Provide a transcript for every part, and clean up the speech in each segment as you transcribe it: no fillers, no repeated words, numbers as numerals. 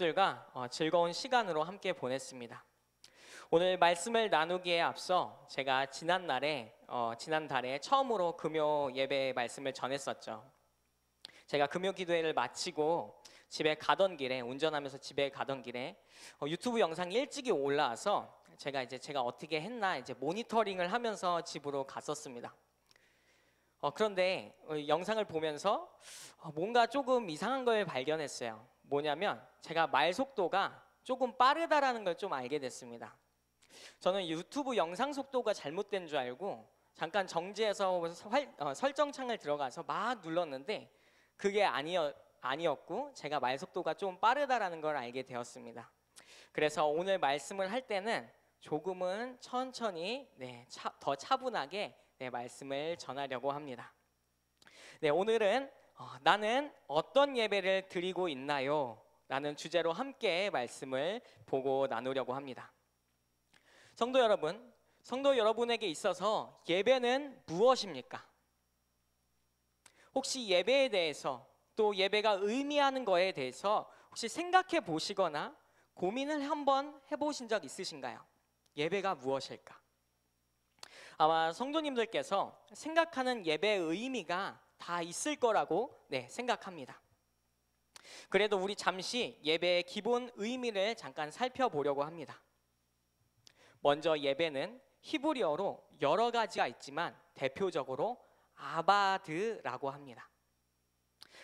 들과 즐거운 시간으로 함께 보냈습니다. 오늘 말씀을 나누기에 앞서 제가 지난달에 처음으로 금요 예배 말씀을 전했었죠. 제가 금요 기도회를 마치고 집에 가던 길에 운전하면서 집에 가던 길에 유튜브 영상이 일찍이 올라와서 제가 어떻게 했나 모니터링을 하면서 집으로 갔었습니다. 그런데 영상을 보면서 뭔가 조금 이상한 걸 발견했어요. 뭐냐면 제가 말 속도가 조금 빠르다라는 걸 좀 알게 됐습니다. 저는 유튜브 영상 속도가 잘못된 줄 알고 잠깐 정지해서 설정창을 들어가서 막 눌렀는데 그게 아니었고 제가 말 속도가 좀 빠르다라는 걸 알게 되었습니다. 그래서 오늘 말씀을 할 때는 조금은 천천히 더 차분하게 말씀을 전하려고 합니다. 오늘은 나는 어떤 예배를 드리고 있나요? 라는 주제로 함께 말씀을 보고 나누려고 합니다. 성도 여러분에게 있어서 예배는 무엇입니까? 혹시 예배에 대해서 또 예배가 의미하는 거에 대해서 혹시 생각해 보시거나 고민을 한번 해보신 적 있으신가요? 예배가 무엇일까? 아마 성도님들께서 생각하는 예배의 의미가 다 있을 거라고 생각합니다. 그래도 우리 잠시 예배의 기본 의미를 잠깐 살펴보려고 합니다. 먼저 예배는 히브리어로 여러 가지가 있지만 대표적으로 아바드라고 합니다.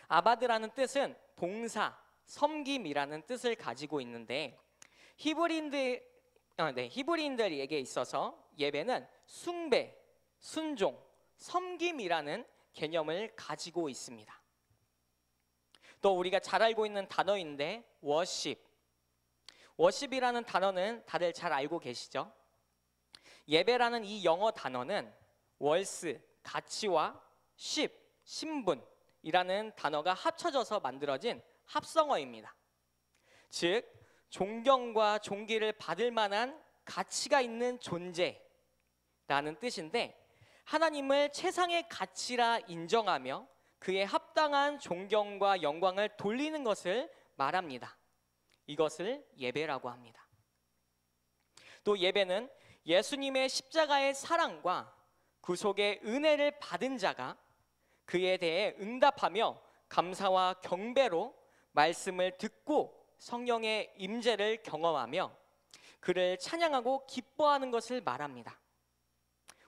아바드라는 뜻은 봉사, 섬김이라는 뜻을 가지고 있는데 히브리인들에게 있어서 예배는 숭배, 순종, 섬김이라는 개념을 가지고 있습니다. 또 우리가 잘 알고 있는 단어인데 워십이라는 단어는 다들 잘 알고 계시죠? 예배라는 이 영어 단어는 월스, 가치와 신분이라는 단어가 합쳐져서 만들어진 합성어입니다. 즉 존경과 존귀를 받을 만한 가치가 있는 존재라는 뜻인데 하나님을 최상의 가치라 인정하며 그에 합당한 존경과 영광을 돌리는 것을 말합니다. 이것을 예배라고 합니다. 또 예배는 예수님의 십자가의 사랑과 구속의 은혜를 받은 자가 그에 대해 응답하며 감사와 경배로 말씀을 듣고 성령의 임재를 경험하며 그를 찬양하고 기뻐하는 것을 말합니다.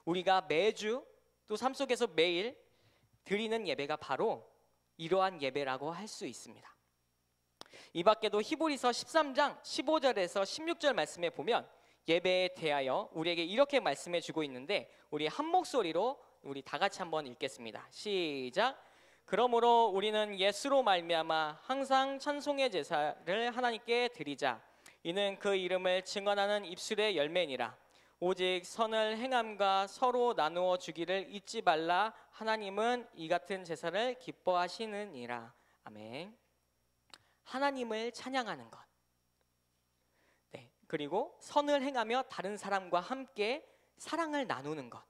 우리가 매주 또 삶 속에서 매일 드리는 예배가 바로 이러한 예배라고 할 수 있습니다. 이 밖에도 히브리서 13장 15절에서 16절 말씀에 보면 예배에 대하여 우리에게 이렇게 말씀해 주고 있는데 우리 한 목소리로 우리 다 같이 한번 읽겠습니다. 시작. 그러므로 우리는 예수로 말미암아 항상 찬송의 제사를 하나님께 드리자. 이는 그 이름을 증언하는 입술의 열매니라. 오직 선을 행함과 서로 나누어 주기를 잊지 말라. 하나님은 이 같은 제사를 기뻐하시느니라. 아멘. 하나님을 찬양하는 것. 그리고 선을 행하며 다른 사람과 함께 사랑을 나누는 것.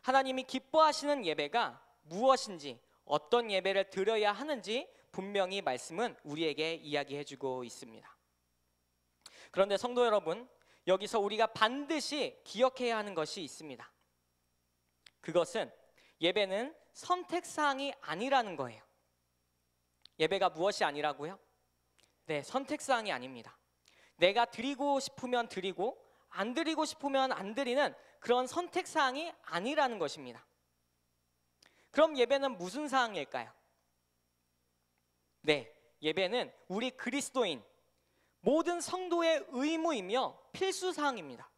하나님이 기뻐하시는 예배가 무엇인지, 어떤 예배를 드려야 하는지 분명히 말씀은 우리에게 이야기해주고 있습니다. 그런데 성도 여러분, 여기서 우리가 반드시 기억해야 하는 것이 있습니다. 그것은 예배는 선택사항이 아니라는 거예요. 예배가 무엇이 아니라고요? 선택사항이 아닙니다. 내가 드리고 싶으면 드리고 안 드리고 싶으면 안 드리는 그런 선택사항이 아니라는 것입니다. 그럼 예배는 무슨 사항일까요? 예배는 우리 그리스도인 모든 성도의 의무이며 필수사항입니다.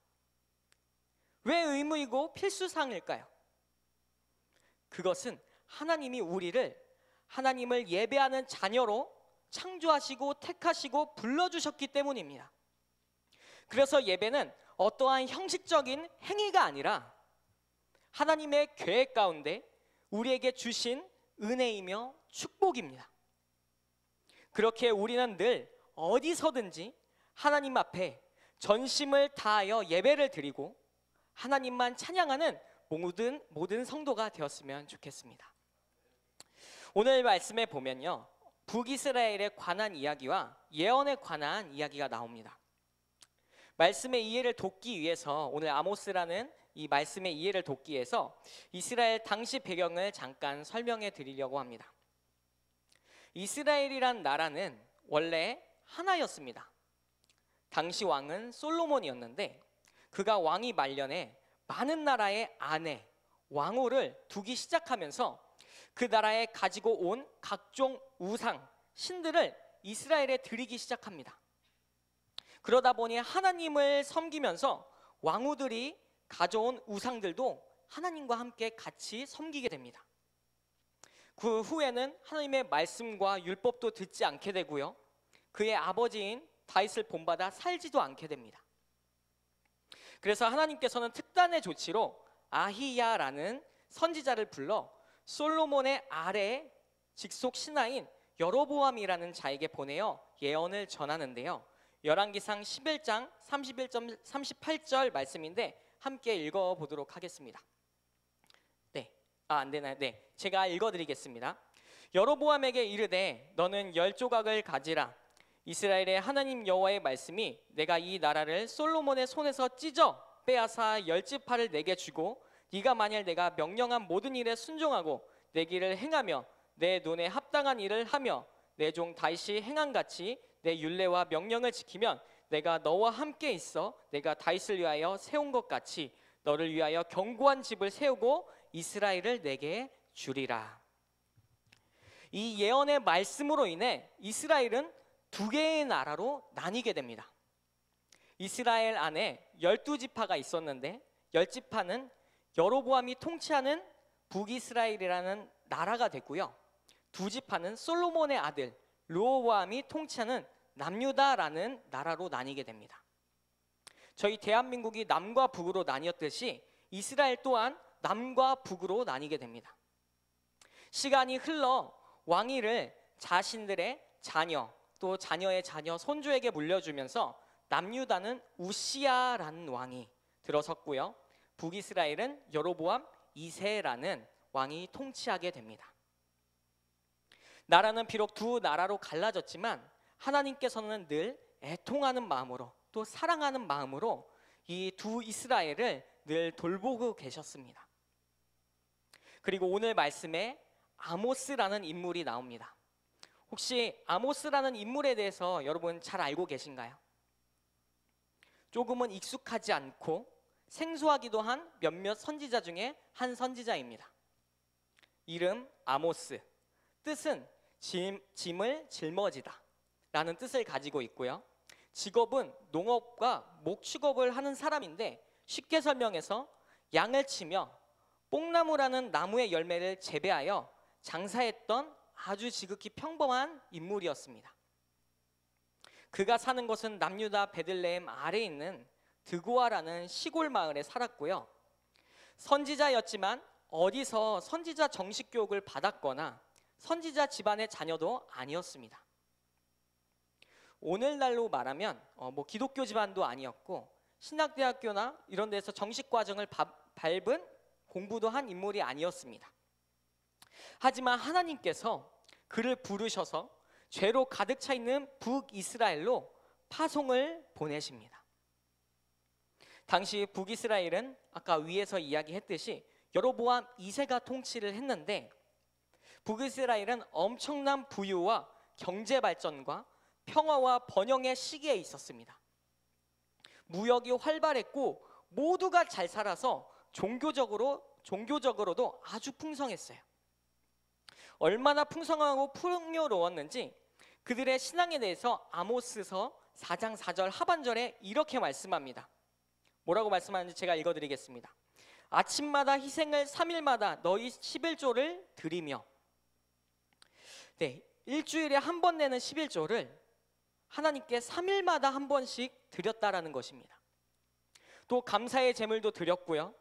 왜 의무이고 필수사항일까요? 그것은 하나님이 우리를 하나님을 예배하는 자녀로 창조하시고 택하시고 불러주셨기 때문입니다. 그래서 예배는 어떠한 형식적인 행위가 아니라 하나님의 계획 가운데 우리에게 주신 은혜이며 축복입니다. 그렇게 우리는 늘 어디서든지 하나님 앞에 전심을 다하여 예배를 드리고 하나님만 찬양하는 모든 성도가 되었으면 좋겠습니다. 오늘 말씀에 보면요, 북이스라엘에 관한 이야기와 예언에 관한 이야기가 나옵니다. 말씀의 이해를 돕기 위해서 오늘 아모스라는 이 말씀의 이해를 돕기 위해서 이스라엘 당시 배경을 잠깐 설명해 드리려고 합니다. 이스라엘이란 나라는 원래 하나였습니다. 당시 왕은 솔로몬이었는데 그가 왕위 말년에 많은 나라의 아내, 왕후를 두기 시작하면서 그 나라에 가지고 온 각종 우상, 신들을 이스라엘에 드리기 시작합니다. 그러다 보니 하나님을 섬기면서 왕후들이 가져온 우상들도 하나님과 함께 같이 섬기게 됩니다. 그 후에는 하나님의 말씀과 율법도 듣지 않게 되고요. 그의 아버지인 다윗을 본받아 살지도 않게 됩니다. 그래서 하나님께서는 특단의 조치로 아히야라는 선지자를 불러 솔로몬의 아래 직속 신하인 여로보암이라는 자에게 보내어 예언을 전하는데요. 열왕기상 11장 38절 말씀인데 함께 읽어보도록 하겠습니다. 안 되나요? 네, 제가 읽어드리겠습니다. 여로보암에게 이르되 너는 10조각을 가지라. 이스라엘의 하나님 여호와의 말씀이 내가 이 나라를 솔로몬의 손에서 찢어 빼앗아 10지파를 내게 주고 네가 만일 내가 명령한 모든 일에 순종하고 내 길을 행하며 내 눈에 합당한 일을 하며 내 종 다윗이 행한 같이 내 율례와 명령을 지키면 내가 너와 함께 있어 내가 다윗을 위하여 세운 것 같이 너를 위하여 견고한 집을 세우고 이스라엘을 내게 주리라. 이 예언의 말씀으로 인해 이스라엘은 두 개의 나라로 나뉘게 됩니다. 이스라엘 안에 12지파가 있었는데 10지파는 여로보암이 통치하는 북이스라엘이라는 나라가 됐고요. 2지파는 솔로몬의 아들 르호보암이 통치하는 남유다라는 나라로 나뉘게 됩니다. 저희 대한민국이 남과 북으로 나뉘었듯이 이스라엘 또한 남과 북으로 나뉘게 됩니다. 시간이 흘러 왕위를 자신들의 자녀 또 자녀의 자녀 손주에게 물려주면서 남유다는 우시야라는 왕이 들어섰고요. 북이스라엘은 여로보암 2세라는 왕이 통치하게 됩니다. 나라는 비록 두 나라로 갈라졌지만 하나님께서는 늘 애통하는 마음으로 또 사랑하는 마음으로 이 두 이스라엘을 늘 돌보고 계셨습니다. 그리고 오늘 말씀에 아모스라는 인물이 나옵니다. 혹시 아모스라는 인물에 대해서 여러분 잘 알고 계신가요? 조금은 익숙하지 않고 생소하기도 한 몇몇 선지자 중에 한 선지자입니다. 이름 아모스, 뜻은 짐을 짊어지다 라는 뜻을 가지고 있고요. 직업은 농업과 목축업을 하는 사람인데 쉽게 설명해서 양을 치며 뽕나무라는 나무의 열매를 재배하여 장사했던 아주 지극히 평범한 인물이었습니다. 그가 사는 곳은 남유다 베들레헴 아래에 있는 드고아라는 시골 마을에 살았고요. 선지자였지만 어디서 선지자 정식 교육을 받았거나 선지자 집안의 자녀도 아니었습니다. 오늘날로 말하면 기독교 집안도 아니었고 신학대학교나 이런 데서 정식 과정을 밟은 공부도 한 인물이 아니었습니다. 하지만 하나님께서 그를 부르셔서 죄로 가득 차 있는 북이스라엘로 파송을 보내십니다. 당시 북이스라엘은 아까 위에서 이야기했듯이 여로보암 2세가 통치를 했는데 북이스라엘은 엄청난 부유와 경제 발전과 평화와 번영의 시기에 있었습니다. 무역이 활발했고 모두가 잘 살아서 종교적으로도 아주 풍성했어요. 얼마나 풍성하고 풍요로웠는지 그들의 신앙에 대해서 아모스서 4장 4절 하반절에 이렇게 말씀합니다. 뭐라고 말씀하는지 제가 읽어드리겠습니다. 아침마다 희생을 3일마다 너희 11조를 드리며, 일주일에 한 번 내는 11조를 하나님께 3일마다 한 번씩 드렸다라는 것입니다. 또 감사의 제물도 드렸고요.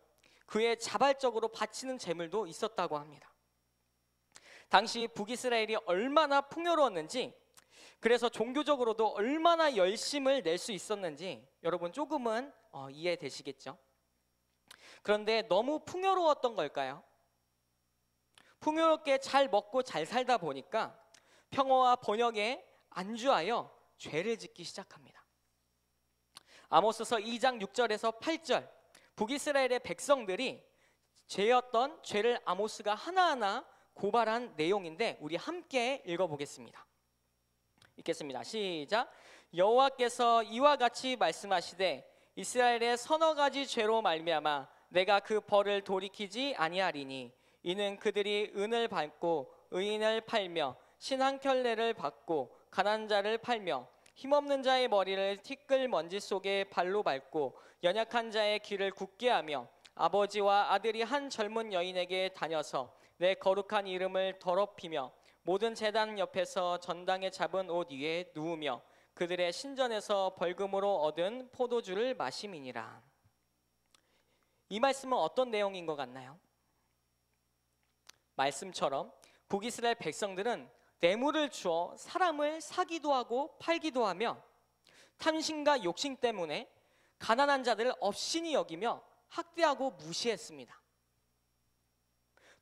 그에 자발적으로 바치는 제물도 있었다고 합니다. 당시 북이스라엘이 얼마나 풍요로웠는지, 그래서 종교적으로도 얼마나 열심을 낼 수 있었는지 여러분 조금은 이해되시겠죠? 그런데 너무 풍요로웠던 걸까요? 풍요롭게 잘 먹고 잘 살다 보니까 평화와 번영에 안주하여 죄를 짓기 시작합니다. 아모스서 2장 6절에서 8절, 북이스라엘의 백성들이 죄였던 죄를 아모스가 하나하나 고발한 내용인데 우리 함께 읽어보겠습니다. 읽겠습니다. 시작. 여호와께서 이와 같이 말씀하시되 이스라엘의 서너 가지 죄로 말미암아 내가 그 벌을 돌이키지 아니하리니 이는 그들이 은을 밟고 의인을 팔며 신한 켤레를 받고 가난한 자를 팔며 힘없는 자의 머리를 티끌 먼지 속에 발로 밟고 연약한 자의 귀를 굳게 하며 아버지와 아들이 한 젊은 여인에게 다녀서 내 거룩한 이름을 더럽히며 모든 제단 옆에서 전당에 잡은 옷 위에 누우며 그들의 신전에서 벌금으로 얻은 포도주를 마심이니라. 이 말씀은 어떤 내용인 것 같나요? 말씀처럼 북이스라엘 백성들은 뇌물을 주어 사람을 사기도 하고 팔기도 하며 탐심과 욕심 때문에 가난한 자들을 업신이 여기며 학대하고 무시했습니다.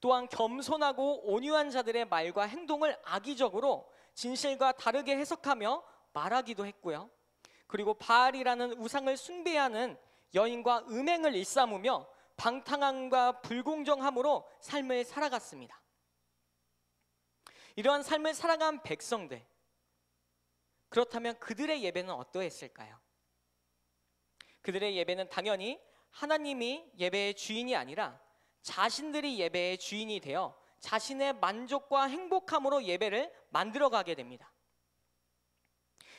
또한 겸손하고 온유한 자들의 말과 행동을 악의적으로 진실과 다르게 해석하며 말하기도 했고요. 그리고 바알이라는 우상을 숭배하는 여인과 음행을 일삼으며 방탕함과 불공정함으로 삶을 살아갔습니다. 이러한 삶을 살아간 백성들, 그렇다면 그들의 예배는 어떠했을까요? 그들의 예배는 당연히 하나님이 예배의 주인이 아니라 자신들이 예배의 주인이 되어 자신의 만족과 행복함으로 예배를 만들어가게 됩니다.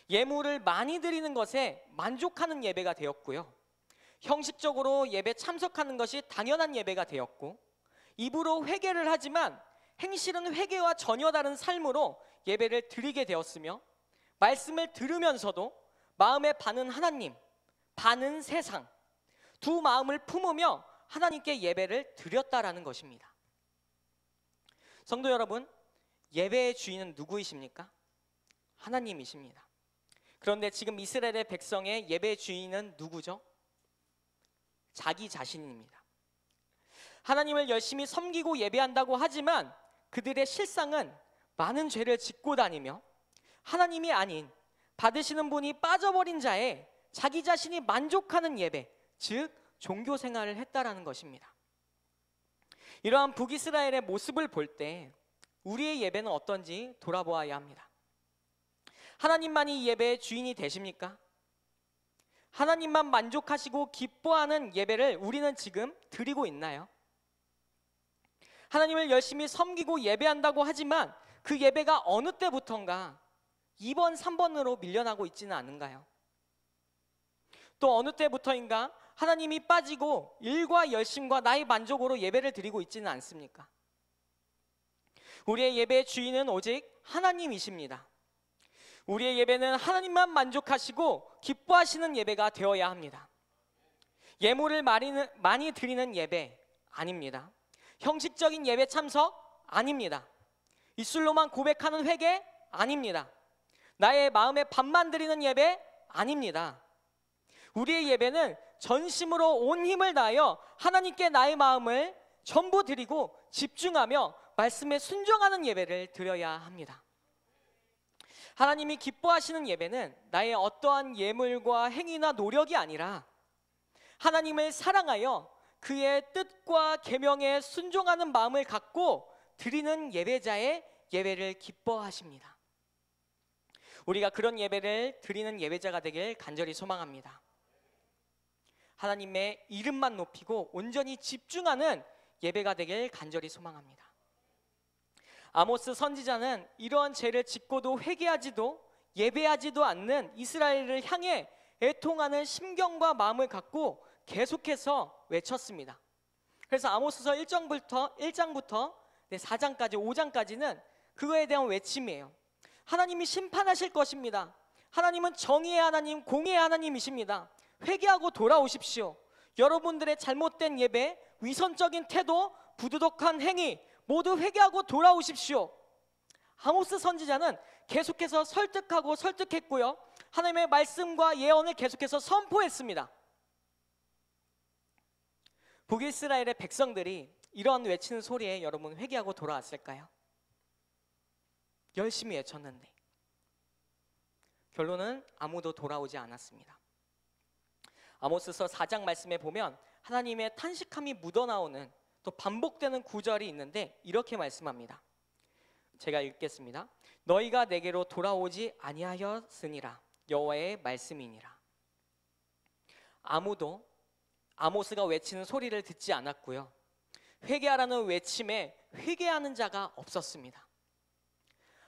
예물을 많이 드리는 것에 만족하는 예배가 되었고요. 형식적으로 예배 참석하는 것이 당연한 예배가 되었고, 입으로 회개를 하지만 행실은 회개와 전혀 다른 삶으로 예배를 드리게 되었으며, 말씀을 들으면서도 마음의 반은 하나님, 반은 세상, 두 마음을 품으며 하나님께 예배를 드렸다라는 것입니다. 성도 여러분, 예배의 주인은 누구이십니까? 하나님이십니다. 그런데 지금 이스라엘의 백성의 예배의 주인은 누구죠? 자기 자신입니다. 하나님을 열심히 섬기고 예배한다고 하지만 그들의 실상은 많은 죄를 짓고 다니며 하나님이 아닌 받으시는 분이 빠져버린 자의 자기 자신이 만족하는 예배, 즉 종교 생활을 했다라는 것입니다. 이러한 북이스라엘의 모습을 볼 때 우리의 예배는 어떤지 돌아보아야 합니다. 하나님만이 예배의 주인이 되십니까? 하나님만 만족하시고 기뻐하는 예배를 우리는 지금 드리고 있나요? 하나님을 열심히 섬기고 예배한다고 하지만 그 예배가 어느 때부턴가 2번, 3번으로 밀려나고 있지는 않은가요? 또 어느 때부터인가 하나님이 빠지고 일과 열심과 나의 만족으로 예배를 드리고 있지는 않습니까? 우리의 예배의 주인은 오직 하나님이십니다. 우리의 예배는 하나님만 만족하시고 기뻐하시는 예배가 되어야 합니다. 예물을 많이 드리는 예배 아닙니다. 형식적인 예배 참석 아닙니다. 입술로만 고백하는 회개 아닙니다. 나의 마음에 반만 드리는 예배 아닙니다. 우리의 예배는 전심으로 온 힘을 다하여 하나님께 나의 마음을 전부 드리고 집중하며 말씀에 순종하는 예배를 드려야 합니다. 하나님이 기뻐하시는 예배는 나의 어떠한 예물과 행위나 노력이 아니라 하나님을 사랑하여 그의 뜻과 계명에 순종하는 마음을 갖고 드리는 예배자의 예배를 기뻐하십니다. 우리가 그런 예배를 드리는 예배자가 되길 간절히 소망합니다. 하나님의 이름만 높이고 온전히 집중하는 예배가 되길 간절히 소망합니다. 아모스 선지자는 이러한 죄를 짓고도 회개하지도 예배하지도 않는 이스라엘을 향해 애통하는 심경과 마음을 갖고 계속해서 외쳤습니다. 그래서 아모스서 1장부터 4장까지 5장까지는 그거에 대한 외침이에요. 하나님이 심판하실 것입니다. 하나님은 정의의 하나님, 공의의 하나님이십니다. 회개하고 돌아오십시오. 여러분들의 잘못된 예배, 위선적인 태도, 부도덕한 행위 모두 회개하고 돌아오십시오. 아모스 선지자는 계속해서 설득하고 설득했고요, 하나님의 말씀과 예언을 계속해서 선포했습니다. 북이스라엘의 백성들이 이런 외치는 소리에 여러분 회개하고 돌아왔을까요? 열심히 외쳤는데 결론은 아무도 돌아오지 않았습니다. 아모스서 4장 말씀에 보면 하나님의 탄식함이 묻어나오는 또 반복되는 구절이 있는데 이렇게 말씀합니다. 제가 읽겠습니다. 너희가 내게로 돌아오지 아니하였으니라 여호와의 말씀이니라. 아무도 아모스가 외치는 소리를 듣지 않았고요, 회개하라는 외침에 회개하는 자가 없었습니다.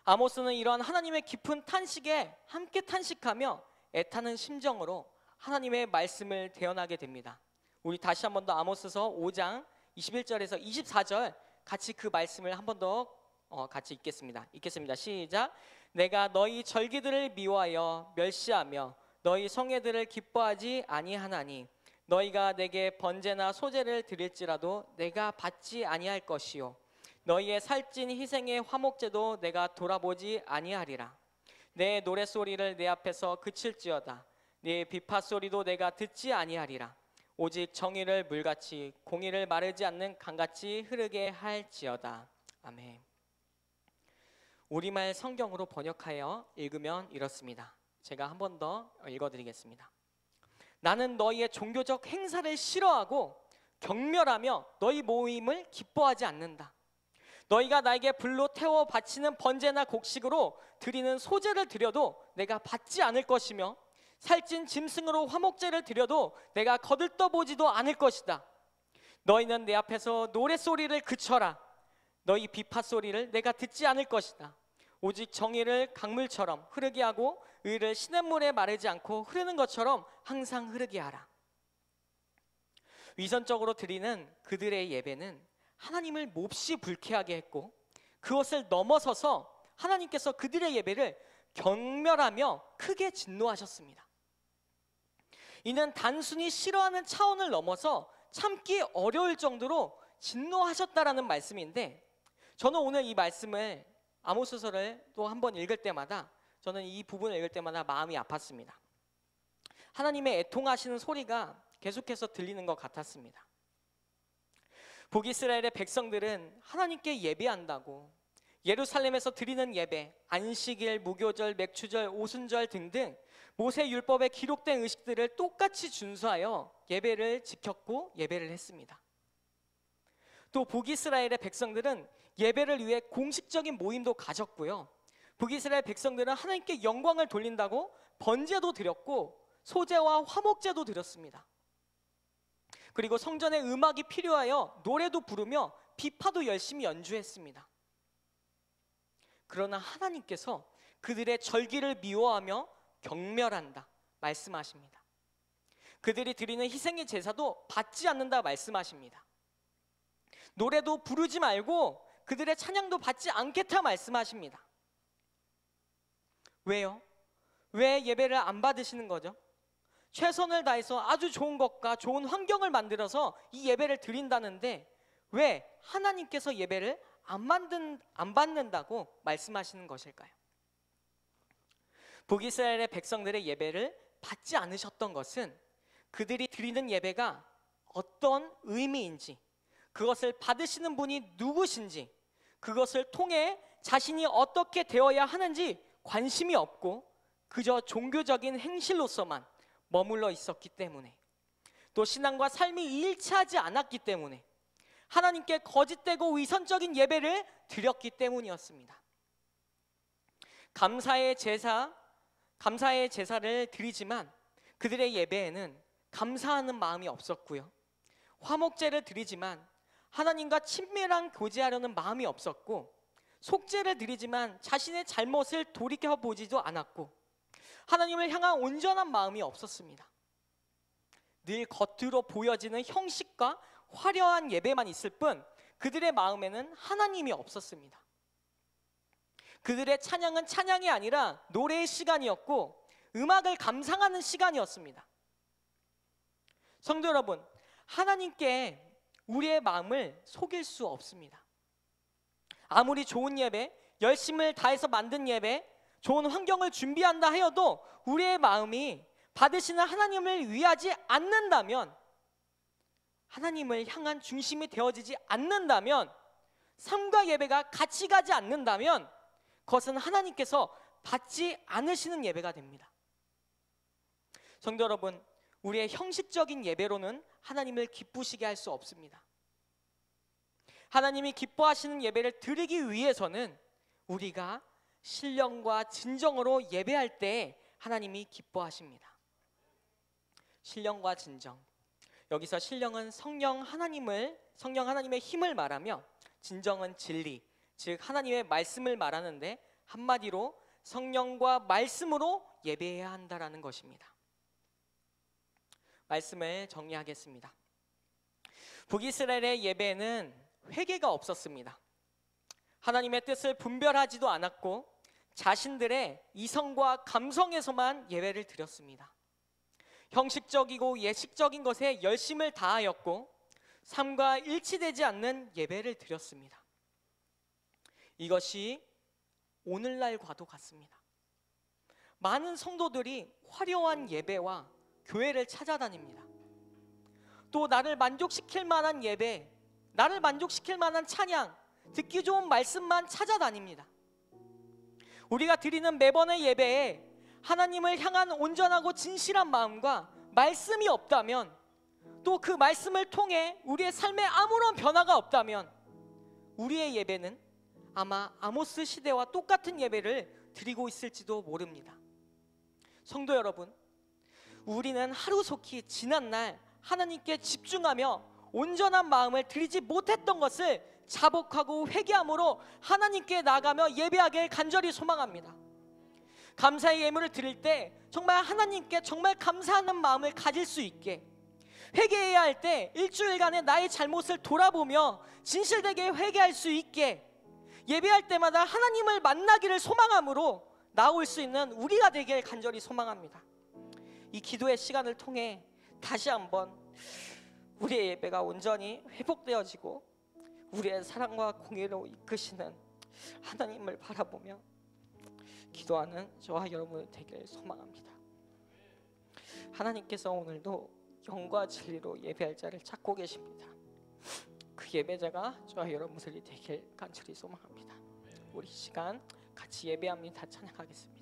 아모스는 이러한 하나님의 깊은 탄식에 함께 탄식하며 애타는 심정으로 하나님의 말씀을 대언하게 됩니다. 우리 다시 한 번 더 아모스서 5장 21절에서 24절 같이 그 말씀을 한 번 더 같이 읽겠습니다. 시작. 내가 너희 절기들을 미워하여 멸시하며 너희 성회들을 기뻐하지 아니하나니 너희가 내게 번제나 소제를 드릴지라도 내가 받지 아니할 것이요 너희의 살찐 희생의 화목제도 내가 돌아보지 아니하리라. 내 노랫소리를 내 앞에서 그칠지어다. 네 비파소리도 내가 듣지 아니하리라. 오직 정의를 물같이 공의를 마르지 않는 강같이 흐르게 할지어다. 아멘. 우리말 성경으로 번역하여 읽으면 이렇습니다. 제가 한 번 더 읽어드리겠습니다. 나는 너희의 종교적 행사를 싫어하고 경멸하며 너희 모임을 기뻐하지 않는다. 너희가 나에게 불로 태워 바치는 번제나 곡식으로 드리는 소제를 드려도 내가 받지 않을 것이며 살찐 짐승으로 화목제를 드려도 내가 거들떠보지도 않을 것이다. 너희는 내 앞에서 노랫소리를 그쳐라. 너희 비파소리를 내가 듣지 않을 것이다. 오직 정의를 강물처럼 흐르게 하고 의를 시냇물에 마르지 않고 흐르는 것처럼 항상 흐르게 하라. 위선적으로 드리는 그들의 예배는 하나님을 몹시 불쾌하게 했고 그것을 넘어서서 하나님께서 그들의 예배를 경멸하며 크게 진노하셨습니다. 이는 단순히 싫어하는 차원을 넘어서 참기 어려울 정도로 진노하셨다라는 말씀인데, 저는 오늘 이 말씀을 아모스서를 또 한 번 읽을 때마다, 저는 이 부분을 읽을 때마다 마음이 아팠습니다. 하나님의 애통하시는 소리가 계속해서 들리는 것 같았습니다. 북이스라엘의 백성들은 하나님께 예배한다고 예루살렘에서 드리는 예배, 안식일, 무교절, 맥추절, 오순절 등등 모세 율법에 기록된 의식들을 똑같이 준수하여 예배를 지켰고 예배를 했습니다. 또 북이스라엘의 백성들은 예배를 위해 공식적인 모임도 가졌고요, 북이스라엘 백성들은 하나님께 영광을 돌린다고 번제도 드렸고 소제와 화목제도 드렸습니다. 그리고 성전에 음악이 필요하여 노래도 부르며 비파도 열심히 연주했습니다. 그러나 하나님께서 그들의 절기를 미워하며 경멸한다 말씀하십니다. 그들이 드리는 희생의 제사도 받지 않는다 말씀하십니다. 노래도 부르지 말고 그들의 찬양도 받지 않겠다 말씀하십니다. 왜요? 왜 예배를 안 받으시는 거죠? 최선을 다해서 아주 좋은 것과 좋은 환경을 만들어서 이 예배를 드린다는데 왜 하나님께서 예배를 안 받는다고 말씀하시는 것일까요? 북이스라엘의 백성들의 예배를 받지 않으셨던 것은 그들이 드리는 예배가 어떤 의미인지, 그것을 받으시는 분이 누구신지, 그것을 통해 자신이 어떻게 되어야 하는지 관심이 없고 그저 종교적인 행실로서만 머물러 있었기 때문에, 또 신앙과 삶이 일치하지 않았기 때문에 하나님께 거짓되고 위선적인 예배를 드렸기 때문이었습니다. 감사의 제사를 드리지만 그들의 예배에는 감사하는 마음이 없었고요, 화목제를 드리지만 하나님과 친밀한 교제하려는 마음이 없었고, 속죄를 드리지만 자신의 잘못을 돌이켜보지도 않았고 하나님을 향한 온전한 마음이 없었습니다. 늘 겉으로 보여지는 형식과 화려한 예배만 있을 뿐 그들의 마음에는 하나님이 없었습니다. 그들의 찬양은 찬양이 아니라 노래의 시간이었고 음악을 감상하는 시간이었습니다. 성도 여러분, 하나님께 우리의 마음을 속일 수 없습니다. 아무리 좋은 예배, 열심을 다해서 만든 예배, 좋은 환경을 준비한다 하여도 우리의 마음이 받으시는 하나님을 위하지 않는다면, 하나님을 향한 중심이 되어지지 않는다면, 삶과 예배가 같이 가지 않는다면 그것은 하나님께서 받지 않으시는 예배가 됩니다. 성도 여러분, 우리의 형식적인 예배로는 하나님을 기쁘시게 할 수 없습니다. 하나님이 기뻐하시는 예배를 드리기 위해서는 우리가 신령과 진정으로 예배할 때 하나님이 기뻐하십니다. 신령과 진정. 여기서 신령은 성령 하나님의 힘을 말하며, 진정은 진리, 즉 하나님의 말씀을 말하는데, 한마디로 성령과 말씀으로 예배해야 한다라는 것입니다. 말씀을 정리하겠습니다. 북이스라엘의 예배에는 회개가 없었습니다. 하나님의 뜻을 분별하지도 않았고 자신들의 이성과 감성에서만 예배를 드렸습니다. 형식적이고 예식적인 것에 열심을 다하였고 삶과 일치되지 않는 예배를 드렸습니다. 이것이 오늘날과도 같습니다. 많은 성도들이 화려한 예배와 교회를 찾아다닙니다. 또 나를 만족시킬 만한 예배, 나를 만족시킬 만한 찬양, 듣기 좋은 말씀만 찾아다닙니다. 우리가 드리는 매번의 예배에 하나님을 향한 온전하고 진실한 마음과 말씀이 없다면, 또 그 말씀을 통해 우리의 삶에 아무런 변화가 없다면 우리의 예배는 아마 아모스 시대와 똑같은 예배를 드리고 있을지도 모릅니다. 성도 여러분, 우리는 하루속히 지난날 하나님께 집중하며 온전한 마음을 드리지 못했던 것을 자복하고 회개함으로 하나님께 나아가며 예배하길 간절히 소망합니다. 감사의 예물을 드릴 때 정말 하나님께 정말 감사하는 마음을 가질 수 있게, 회개해야 할 때 일주일간의 나의 잘못을 돌아보며 진실되게 회개할 수 있게, 예배할 때마다 하나님을 만나기를 소망함으로 나올 수 있는 우리가 되길 간절히 소망합니다. 이 기도의 시간을 통해 다시 한번 우리의 예배가 온전히 회복되어지고 우리의 사랑과 공의로 이끄시는 하나님을 바라보며 기도하는 저와 여러분 되길 소망합니다. 하나님께서 오늘도 영과 진리로 예배할 자를 찾고 계십니다. 그 예배자가 저와 여러분들이 되길 간절히 소망합니다. 우리 시간 같이 예배합니다. 찬양하겠습니다.